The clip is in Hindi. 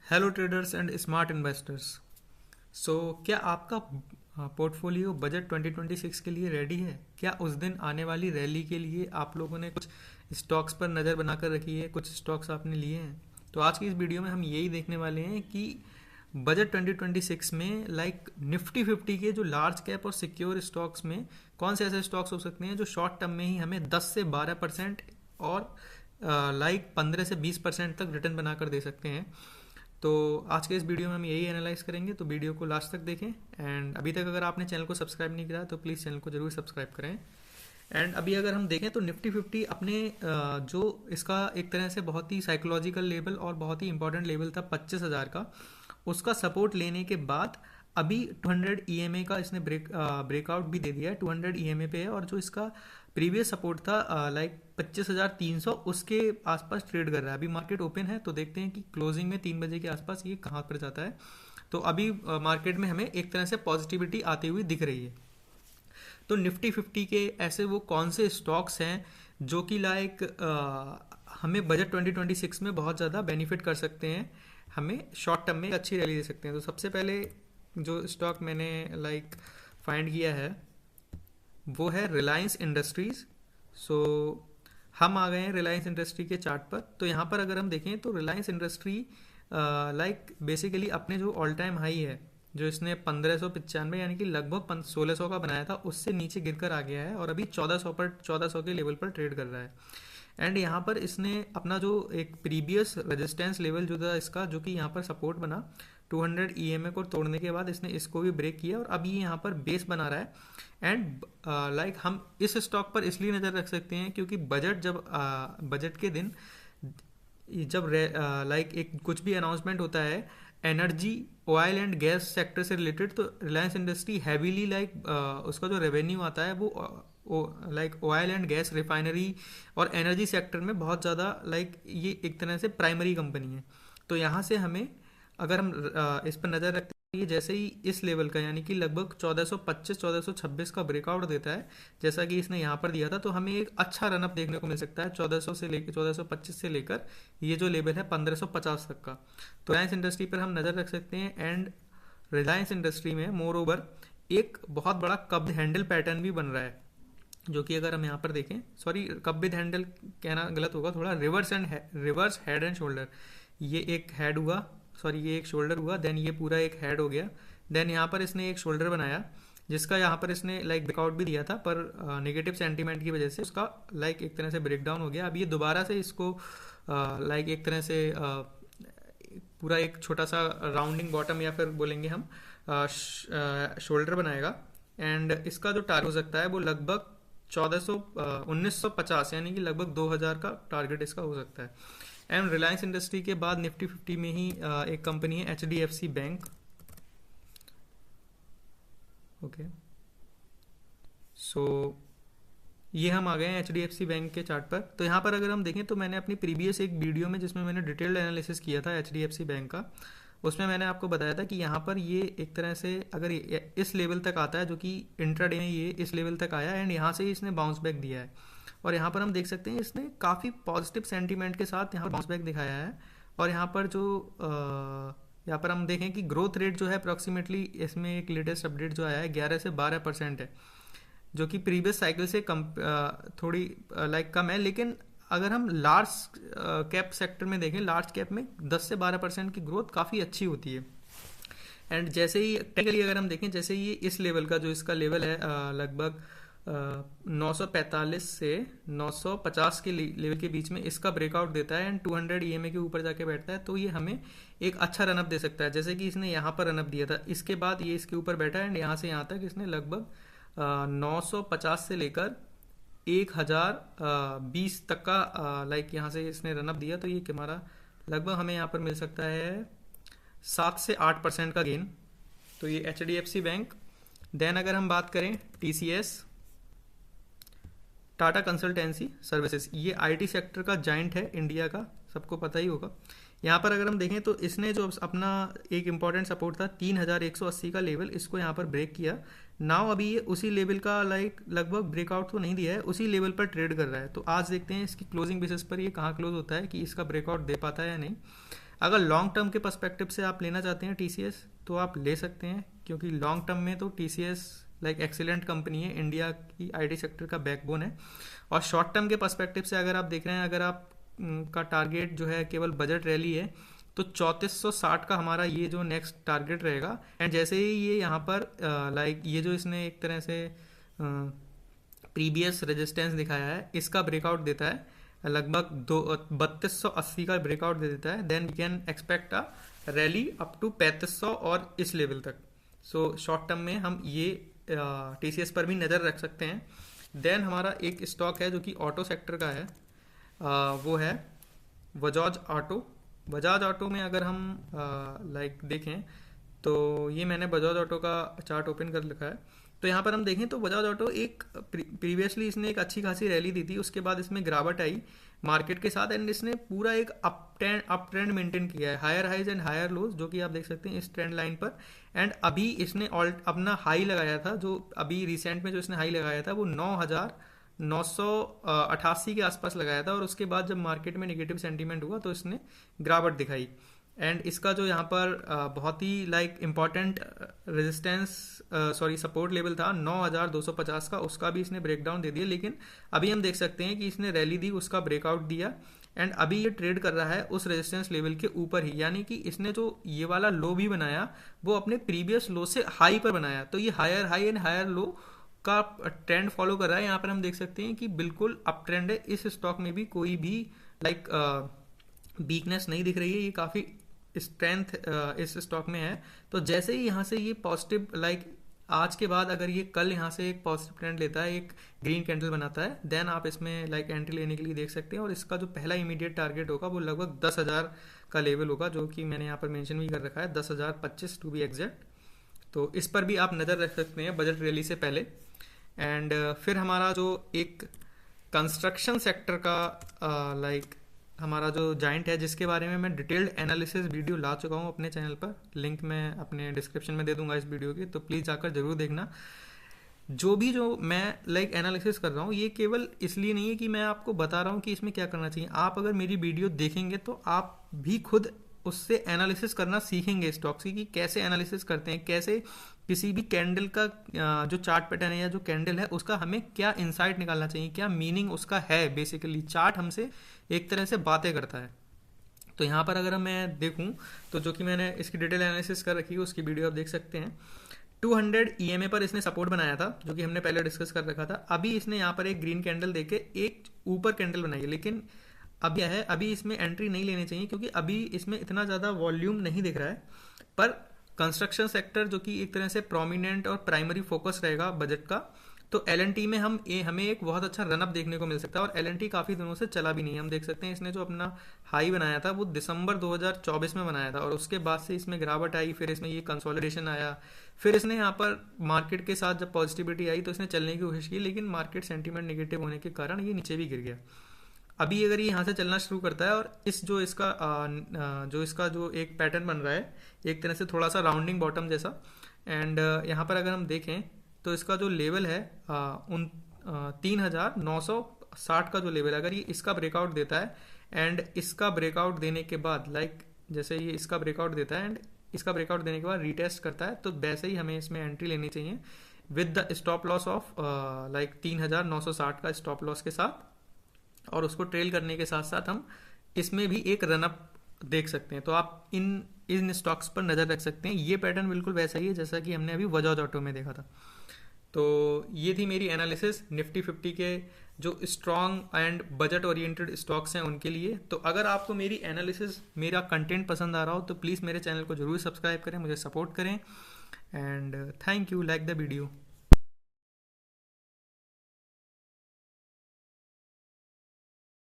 Hello traders and smart investors. So क्या आपका पोर्टफोलियो बजट 2026 के लिए रेडी है? क्या उस दिन आने वाली रैली के लिए आप लोगों ने कुछ स्टॉक्स पर नज़र बनाकर रखी है, कुछ स्टॉक्स आपने लिए हैं? तो आज की इस वीडियो में हम यही देखने वाले हैं कि बजट 2026 में निफ्टी 50 के जो लार्ज कैप और सिक्योर स्टॉक्स में कौन से ऐसे स्टॉक्स हो सकते हैं जो शॉर्ट टर्म में ही हमें 10 से 12% और 15 से 20% तक रिटर्न बनाकर दे सकते हैं। तो आज के इस वीडियो में हम यही एनालाइज करेंगे, तो वीडियो को लास्ट तक देखें। एंड अभी तक अगर आपने चैनल को सब्सक्राइब नहीं किया तो प्लीज़ चैनल को जरूर सब्सक्राइब करें। एंड अभी अगर हम देखें तो निफ्टी 50 अपने जो इसका एक तरह से बहुत ही साइकोलॉजिकल लेवल और बहुत ही इंपॉर्टेंट लेवल था 25,000 का, उसका सपोर्ट लेने के बाद अभी 200 ईएमए का इसने ब्रेकआउट भी दे दिया है। 200 ईएमए पे है और जो इसका प्रीवियस सपोर्ट था 25,300, उसके आसपास ट्रेड कर रहा है। अभी मार्केट ओपन है तो देखते हैं कि क्लोजिंग में 3 बजे के आसपास ये कहाँ पर जाता है। तो अभी मार्केट में हमें एक तरह से पॉजिटिविटी आती हुई दिख रही है। तो निफ्टी 50 के ऐसे वो कौन से स्टॉक्स हैं जो कि हमें बजट 2026 में बहुत ज़्यादा बेनिफिट कर सकते हैं, हमें शॉर्ट टर्म में अच्छी रैली दे सकते हैं। तो सबसे पहले जो स्टॉक मैंने फाइंड किया है वो है रिलायंस इंडस्ट्रीज़। सो हम आ गए हैं रिलायंस इंडस्ट्री के चार्ट पर। तो यहाँ पर अगर हम देखें तो रिलायंस इंडस्ट्री बेसिकली अपने जो ऑल टाइम हाई है, जो इसने 1595 यानी कि लगभग 1600 का बनाया था, उससे नीचे गिरकर आ गया है और अभी 1400 के लेवल पर ट्रेड कर रहा है। एंड यहाँ पर इसने अपना जो एक प्रीवियस रेजिस्टेंस लेवल जो था इसका, जो कि यहाँ पर सपोर्ट बना 200 ईएमए को तोड़ने के बाद इसने इसको भी ब्रेक किया और अब ये यहाँ पर बेस बना रहा है। एंड हम इस स्टॉक पर इसलिए नज़र रख सकते हैं क्योंकि बजट के दिन जब एक कुछ भी अनाउंसमेंट होता है energy, oil and gas sector से रिलेटेड, तो रिलायंस इंडस्ट्री हैवीली उसका जो रेवेन्यू आता है वो ऑयल एंड गैस रिफाइनरी और एनर्जी सेक्टर में बहुत ज़्यादा ये एक तरह से प्राइमरी कंपनी है। तो यहाँ से हमें अगर हम इस पर नज़र रखते हैं, ये जैसे ही इस लेवल का यानी कि लगभग 1425-1426 का ब्रेकआउट देता है, जैसा कि इसने यहाँ पर दिया था, तो हमें एक अच्छा रनअप देखने को मिल सकता है 1400 से लेकर 1425 से लेकर ये जो लेवल है 1550 तक का। तो रिलायंस इंडस्ट्री पर हम नज़र रख सकते हैं। एंड रिलायंस इंडस्ट्री में मोर ओवर एक बहुत बड़ा कब हैंडल पैटर्न भी बन रहा है, जो कि अगर हम यहाँ पर देखें, सॉरी कप विद हैंडल कहना गलत होगा, थोड़ा रिवर्स हेड एंड शोल्डर। ये एक हेड हुआ, सॉरी ये एक शोल्डर हुआ, देन ये पूरा एक हेड हो गया, देन यहाँ पर इसने एक शोल्डर बनाया जिसका यहाँ पर इसने ब्रेकआउट भी दिया था, पर नेगेटिव सेंटीमेंट की वजह से उसका एक तरह से ब्रेकडाउन हो गया। अब ये दोबारा से इसको एक तरह से पूरा एक छोटा सा राउंडिंग बॉटम या फिर बोलेंगे हम शोल्डर बनाएगा। एंड इसका जो टारगेट हो सकता है वो लगभग 1950 यानी कि लगभग 2000 का टारगेट इसका हो सकता है। एंड रिलायंस इंडस्ट्री के बाद निफ्टी 50 में ही एक कंपनी है HDFC बैंक। ओके, सो ये हम आ गए हैं HDFC बैंक के चार्ट पर। तो यहाँ पर अगर हम देखें तो मैंने अपनी प्रीवियस एक वीडियो में जिसमें मैंने डिटेल्ड एनालिसिस किया था HDFC बैंक का, उसमें मैंने आपको बताया था कि यहाँ पर ये एक तरह से अगर इस लेवल तक आता है, जो कि इंट्राडे में ये इस लेवल तक आया एंड यहाँ से ही इसने बाउंस बैक दिया है। और यहाँ पर हम देख सकते हैं इसने काफ़ी पॉजिटिव सेंटीमेंट के साथ यहाँ पर बाउंस बैक दिखाया है। और यहाँ पर जो यहाँ पर हम देखें कि ग्रोथ रेट जो है अप्रॉक्सीमेटली इसमें एक लेटेस्ट अपडेट जो आया है 11 से 12% है, जो कि प्रीवियस साइकिल से थोड़ी कम है। लेकिन अगर हम लार्ज कैप सेक्टर में देखें, लार्ज कैप में 10 से 12% की ग्रोथ काफ़ी अच्छी होती है। एंड जैसे ही टेक्निकली अगर हम देखें, जैसे ही इस लेवल का जो इसका लेवल है लगभग 945 से 950 के लेवल के बीच में इसका ब्रेकआउट देता है एंड 200 ईएमए के ऊपर जाके बैठता है, तो ये हमें एक अच्छा रनअप दे सकता है। जैसे कि इसने यहाँ पर रनअप दिया था, इसके बाद ये इसके ऊपर बैठा है एंड यहाँ से यहाँ तक इसने लगभग 950 से लेकर 1020 तक का यहाँ से इसने रनअप दिया। तो ये हमारा लगभग हमें यहाँ पर मिल सकता है 7 से 8% का गेन। तो ये HDFC बैंक। देन अगर हम बात करें TCS, टाटा कंसल्टेंसी सर्विसेज, ये IT सेक्टर का जाइंट है इंडिया का, सबको पता ही होगा। यहाँ पर अगर हम देखें तो इसने जो अपना एक इम्पॉर्टेंट सपोर्ट था 3180 का लेवल, इसको यहाँ पर ब्रेक किया। नाउ अभी ये उसी लेवल का लगभग ब्रेकआउट तो नहीं दिया है, उसी लेवल पर ट्रेड कर रहा है। तो आज देखते हैं इसकी क्लोजिंग बेसिस पर ये कहाँ क्लोज होता है, कि इसका ब्रेकआउट दे पाता है या नहीं। अगर लॉन्ग टर्म के पर्सपेक्टिव से आप लेना चाहते हैं टीसीएस तो आप ले सकते हैं, क्योंकि लॉन्ग टर्म में तो टीसीएस लाइक एक्सीलेंट कंपनी है, इंडिया की आईटी सेक्टर का बैकबोन है। और शॉर्ट टर्म के पर्सपेक्टिव से अगर आप देख रहे हैं, अगर आप का टारगेट जो है केवल बजट रैली है, तो 3460 का हमारा ये जो नेक्स्ट टारगेट रहेगा। एंड जैसे ही ये यहाँ पर लाइक ये जो इसने एक तरह से प्रीवियस रेजिस्टेंस दिखाया है, इसका ब्रेकआउट देता है, लगभग 3280 का ब्रेकआउट दे देता है, then we can expect a rally up to 3500 और इस लेवल तक। सो शॉर्ट टर्म में हम ये टीसीएस पर भी नज़र रख सकते हैं। देन हमारा एक स्टॉक है जो कि ऑटो सेक्टर का है, वो है बजाज ऑटो। बजाज ऑटो में अगर हम लाइक देखें तो ये मैंने बजाज ऑटो का चार्ट ओपन कर रखा है। तो यहाँ पर हम देखें तो बजाज ऑटो एक प्रीवियसली इसने एक अच्छी खासी रैली दी थी, उसके बाद इसमें गिरावट आई मार्केट के साथ, एंड इसने पूरा एक अप ट्रेंड मेंटेन किया है, higher highs and higher lows, जो कि आप देख सकते हैं इस ट्रेंड लाइन पर। एंड अभी इसने अपना हाई लगाया था, जो अभी रिसेंट में जो इसने हाई लगाया था वो 9,988 के आसपास लगाया था, और उसके बाद जब मार्केट में नेगेटिव सेंटीमेंट हुआ तो इसने गिरावट दिखाई। एंड इसका जो यहाँ पर बहुत ही like important resistance support level था 9,250 का, उसका भी इसने ब्रेकडाउन दे दिया। लेकिन अभी हम देख सकते हैं कि इसने रैली दी, उसका ब्रेकआउट दिया, एंड अभी ये ट्रेड कर रहा है उस रेजिस्टेंस लेवल के ऊपर ही, यानी कि इसने जो ये वाला लो भी बनाया वो अपने प्रीवियस लो से हाई पर बनाया। तो ये higher high and higher low का ट्रेंड फॉलो कर रहा है। यहाँ पर हम देख सकते हैं कि बिल्कुल अप ट्रेंड है, इस स्टॉक में भी कोई भी लाइक वीकनेस नहीं दिख रही है, ये काफ़ी स्ट्रेंथ इस स्टॉक में है। तो जैसे ही यहाँ से ये पॉजिटिव लाइक आज के बाद अगर ये कल यहाँ से एक पॉजिटिव ट्रेंड लेता है, एक ग्रीन कैंडल बनाता है, देन आप इसमें लाइक एंट्री लेने के लिए देख सकते हैं। और इसका जो पहला इमीडिएट टारगेट होगा वो लगभग 10,000 का लेवल होगा, जो कि मैंने यहाँ पर मेंशन भी कर रखा है, 10,025 टू बी एग्जैक्ट। तो इस पर भी आप नज़र रख सकते हैं बजट रैली से पहले। एंड फिर हमारा जो एक कंस्ट्रक्शन सेक्टर का लाइक हमारा जो जाइंट है, जिसके बारे में मैं डिटेल्ड एनालिसिस वीडियो ला चुका हूँ अपने चैनल पर, लिंक मैं अपने डिस्क्रिप्शन में दे दूंगा इस वीडियो की, तो प्लीज़ जाकर जरूर देखना। जो मैं लाइक एनालिसिस कर रहा हूँ ये केवल इसलिए नहीं है कि मैं आपको बता रहा हूँ कि इसमें क्या करना चाहिए। आप अगर मेरी वीडियो देखेंगे तो आप भी खुद उससे एनालिसिस करना सीखेंगे स्टॉक्स की, कि कैसे एनालिसिस करते हैं, कैसे किसी भी कैंडल का जो चार्ट पैटर्न है या जो कैंडल है उसका हमें क्या इंसाइट निकालना चाहिए, क्या मीनिंग उसका है। बेसिकली चार्ट हमसे एक तरह से बातें करता है। तो यहाँ पर अगर मैं देखूँ तो जो कि मैंने इसकी डिटेल एनालिसिस कर रखी है उसकी वीडियो आप देख सकते हैं। 200 EMA पर इसने सपोर्ट बनाया था, जो कि हमने पहले डिस्कस कर रखा था। अभी इसने यहाँ पर एक ग्रीन कैंडल देके एक ऊपर कैंडल बनाई है, लेकिन अब यह है अभी इसमें एंट्री नहीं लेनी चाहिए, क्योंकि अभी इसमें इतना ज़्यादा वॉल्यूम नहीं दिख रहा है। पर कंस्ट्रक्शन सेक्टर जो कि एक तरह से प्रोमिनेंट और प्राइमरी फोकस रहेगा बजट का, तो L&T में हमें एक बहुत अच्छा रनअप देखने को मिल सकता है। और L&T काफ़ी दिनों से चला भी नहीं है, हम देख सकते हैं इसने जो अपना हाई बनाया था वो दिसंबर 2024 में बनाया था, और उसके बाद से इसमें गिरावट आई, फिर इसमें ये कंसोलिडेशन आया, फिर इसने यहाँ पर मार्केट के साथ जब पॉजिटिविटी आई तो इसने चलने की कोशिश की, लेकिन मार्केट सेंटीमेंट नेगेटिव होने के कारण ये नीचे भी गिर गया। अभी अगर ये यहाँ से चलना शुरू करता है और इस जो इसका जो एक पैटर्न बन रहा है एक तरह से थोड़ा सा राउंडिंग बॉटम जैसा, एंड यहाँ पर अगर हम देखें तो इसका जो लेवल है 3,960 का जो लेवल है, अगर ये इसका ब्रेकआउट देता है एंड इसका ब्रेकआउट देने के बाद लाइक जैसे ये इसका ब्रेकआउट देता है एंड इसका ब्रेकआउट देने के बाद रीटेस्ट करता है, तो वैसे ही हमें इसमें एंट्री लेनी चाहिए with the stop loss of like 3,960 का स्टॉप लॉस के साथ, और उसको ट्रेल करने के साथ साथ हम इसमें भी एक रनअप देख सकते हैं। तो आप इन स्टॉक्स पर नज़र रख सकते हैं। ये पैटर्न बिल्कुल वैसा ही है जैसा कि हमने अभी बजाज ऑटो में देखा था। तो ये थी मेरी एनालिसिस निफ्टी 50 के जो strong and budget oriented stocks हैं उनके लिए। तो अगर आपको मेरी एनालिसिस, मेरा कंटेंट पसंद आ रहा हो तो प्लीज़ मेरे चैनल को जरूर सब्सक्राइब करें, मुझे सपोर्ट करें, and thank you, like the video.